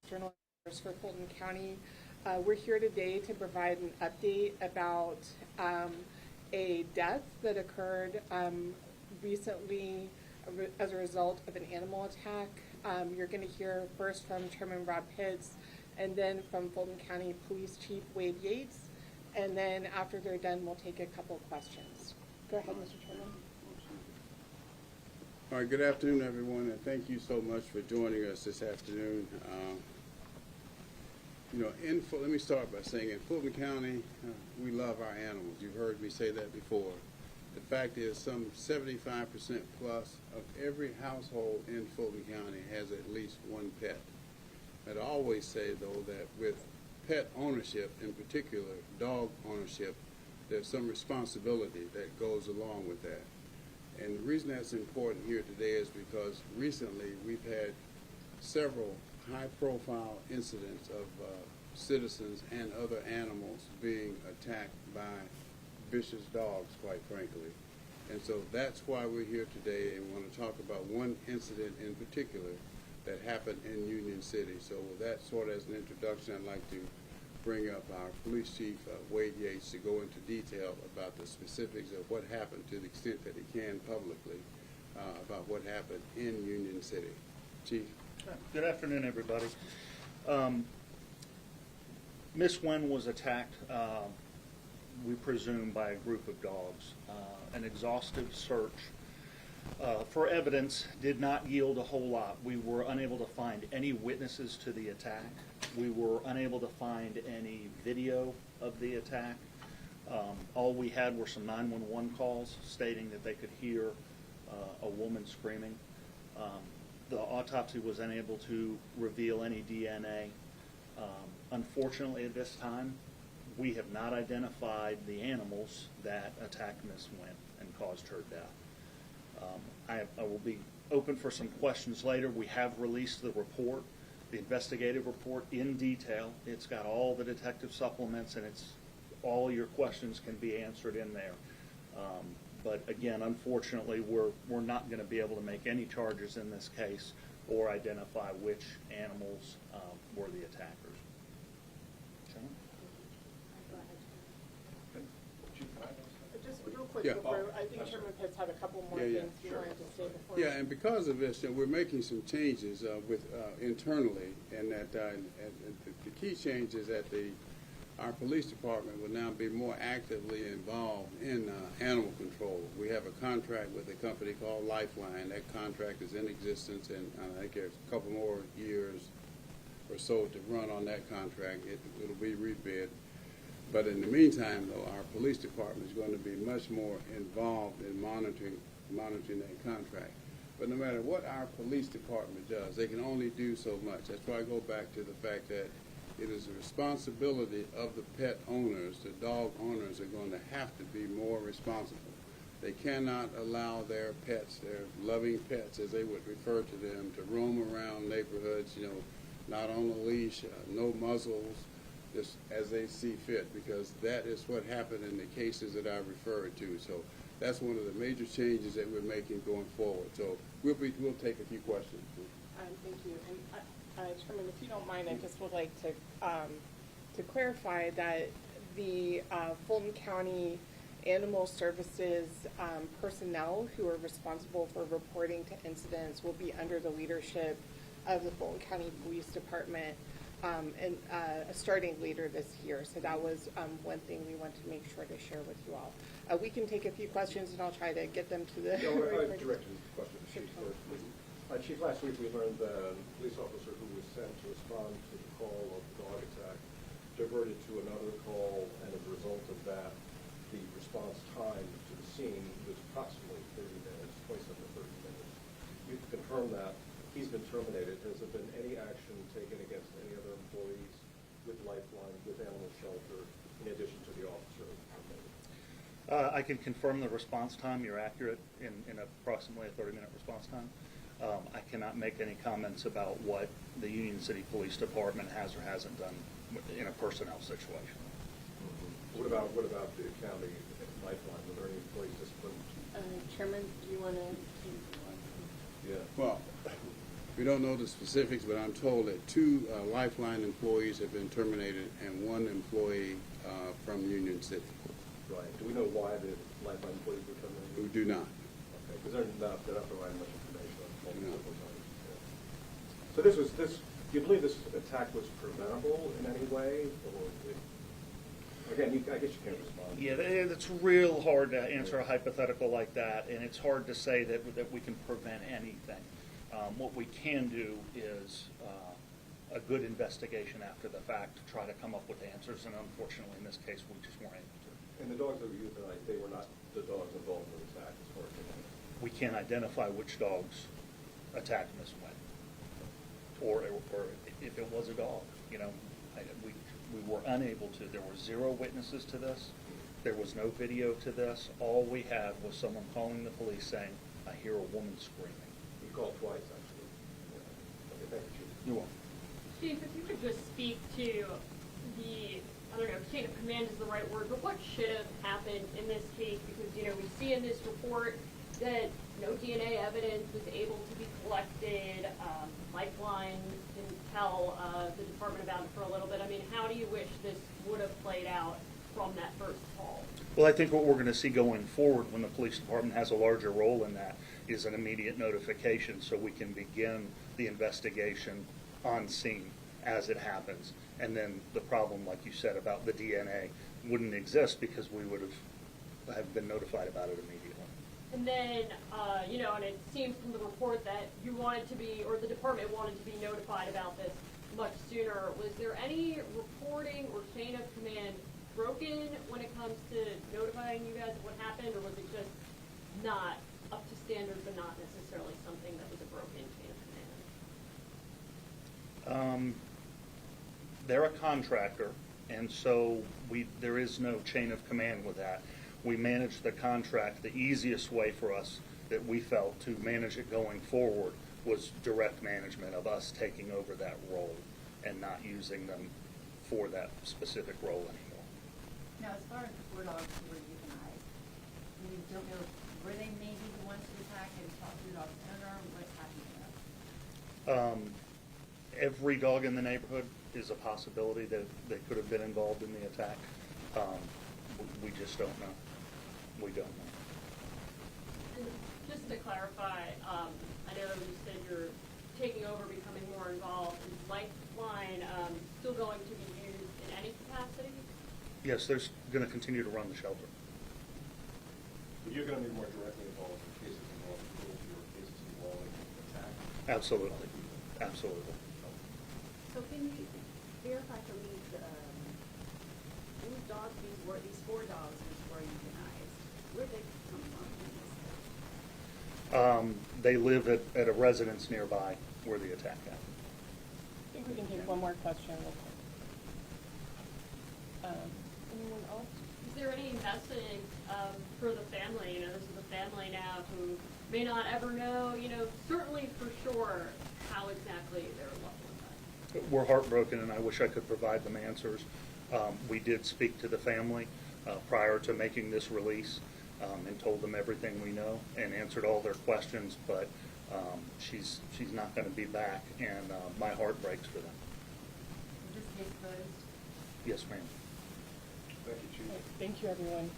Journal for Fulton County. We're here today to provide an update about a death that occurred recently as a result of an animal attack. You're going to hear first from Chairman Rob Pitts and then from Fulton County Police Chief Wade Yates. And then after they're done, we'll take a couple of questions. Go ahead, Mr. Chairman. All right, good afternoon, everyone, and thank you so much for joining us this afternoon. Let me start by saying in Fulton County, we love our animals. You've heard me say that before. The fact is some 75% plus of every household in Fulton County has at least one pet. I'd always say, though, that with pet ownership, in particular dog ownership, there's some responsibility that goes along with that. And the reason that's important here today is because recently we've had several high-profile incidents of citizens and other animals being attacked by vicious dogs, quite frankly. And so that's why we're here today and want to talk about one incident in particular that happened in Union City. So with that sort of as an introduction, I'd like to bring up our Police Chief, Wade Yates, to go into detail about the specifics of what happened to the extent that he can publicly about what happened in Union City. Chief. Good afternoon, everybody. Miss Wen was attacked, we presume, by a group of dogs. An exhaustive search for evidence did not yield a whole lot. We were unable to find any witnesses to the attack. We were unable to find any video of the attack. All we had were some 911 calls stating that they could hear a woman screaming. The autopsy was unable to reveal any DNA. Unfortunately, at this time, we have not identified the animals that attacked Miss Wen and caused her death. I will be open for some questions later. We have released the report, the investigative report, in detail. It's got all the detective supplements, and all your questions can be answered in there. But again, unfortunately, we're not going to be able to make any charges in this case or identify which animals were the attackers. Chairman? Just real quick, Yeah. before, I think Chairman Pitts had a couple more things he wanted to say before. Yeah, and because of this, we're making some changes internally, and that the key change is that our police department will now be more actively involved in animal control. We have a contract with a company called Lifeline. That contract is in existence, and I think there's a couple more years or so to run on that contract. It'll be rebid. But in the meantime, though, our police department is going to be much more involved in monitoring that contract. But no matter what our police department does, they can only do so much. That's why I go back to the fact that it is the responsibility of the pet owners. The dog owners are going to have to be more responsible. They cannot allow their pets, their loving pets, as they would refer to them, to roam around neighborhoods, not on a leash, no muzzles, just as they see fit, because that is what happened in the cases that I referred to. So that's one of the major changes that we're making going forward. So we'll take a few questions. Thank you. And Chairman, if you don't mind, I just would like to clarify that the Fulton County Animal Services personnel who are responsible for reporting to incidents will be under the leadership of the Fulton County Police Department starting later this year. So that was one thing we want to make sure to share with you all. We can take a few questions, and I'll try to get them to the... I directed the question to Chief first, please. Chief, last week we learned that a police officer who was sent to respond to the call of the dog attack diverted to another call, and as a result of that, the response time to the scene was approximately 30 minutes, 27 to 30 minutes. You can confirm that he's been terminated. Has there been any action taken against any other employees with Lifeline, with Animal Shelter, in addition to the officer? I can confirm the response time. You're accurate in approximately a 30-minute response time. I cannot make any comments about what the Union City Police Department has or hasn't done in a personnel situation. What about the county Lifeline? Were there any employees disciplined? Chairman, do you want to? Yeah. Well, We don't know the specifics, but I'm told that 2 Lifeline employees have been terminated and 1 employee from Union City. Right. Do we know why the Lifeline employees were terminated? Who do not. Okay, because they're not providing much information on No. multiple times. Yeah. So do you believe this attack was preventable in any way, or again, I guess you can't respond. Yeah, it's real hard to answer a hypothetical like that, and it's hard to say that we can prevent anything. What we can do is a good investigation after the fact to try to come up with answers, and unfortunately, in this case, we just weren't able to. And the dogs that were used tonight, they were not the dogs involved in the attack, as far as you know. We can't identify which dogs attacked Miss Wynn, or if it was a dog. You know, we were unable to. There were 0 witnesses to this. There was no video to this. All we had was someone calling the police saying, "I hear a woman screaming." You called twice, actually. Yeah. Okay, thank you, Chief. You won't. Chief, if you could just speak to the, I don't know, chain of command is the right word, but what should have happened in this case? Because, you know, we see in this report that no DNA evidence was able to be collected. Lifeline didn't tell the department about it for a little bit. I mean, how do you wish this would have played out from that first call? Well, I think what we're going to see going forward when the police department has a larger role in that is an immediate notification so we can begin the investigation on scene as it happens. And then the problem, like you said, about the DNA wouldn't exist because we would have been notified about it immediately. And then, you know, and it seems from the report that you wanted to be, or the department wanted to be notified about this much sooner. Was there any reporting or chain of command broken when it comes to notifying you guys of what happened, or was it just not up to standard, but not necessarily something that was a broken chain of command? They're a contractor, and so there is no chain of command with that. We manage the contract. The easiest way for us that we felt to manage it going forward was direct management of us taking over that role and not using them for that specific role anymore. Now, as far as the 4 dogs who were euthanized, you don't know, were they maybe the ones who attacked and talked to the dog's owner? What's happening to them? Every dog in the neighborhood is a possibility that they could have been involved in the attack. We just don't know. We don't know. And just to clarify, I know you said you're taking over, becoming more involved. Is Lifeline still going to be used in any capacity? Yes, they're going to continue to run the shelter. But you're going to be more directly involved in cases involving cruelty or cases involving attack? Absolutely. Absolutely. So can you verify for me whose dogs these 4 dogs which were euthanized? Where did they come from? They live at a residence nearby where the attack happened. I think we can take one more question real quick. Anyone else? Is there any message for the family? You know, this is a family now who may not ever know, you know, certainly for sure how exactly their loved one died. We're heartbroken, and I wish I could provide them answers. We did speak to the family prior to making this release and told them everything we know and answered all their questions, but she's not going to be back, and my heart breaks for them. Is this case closed? Yes, ma'am. Thank you, Chief. Thank you, everyone.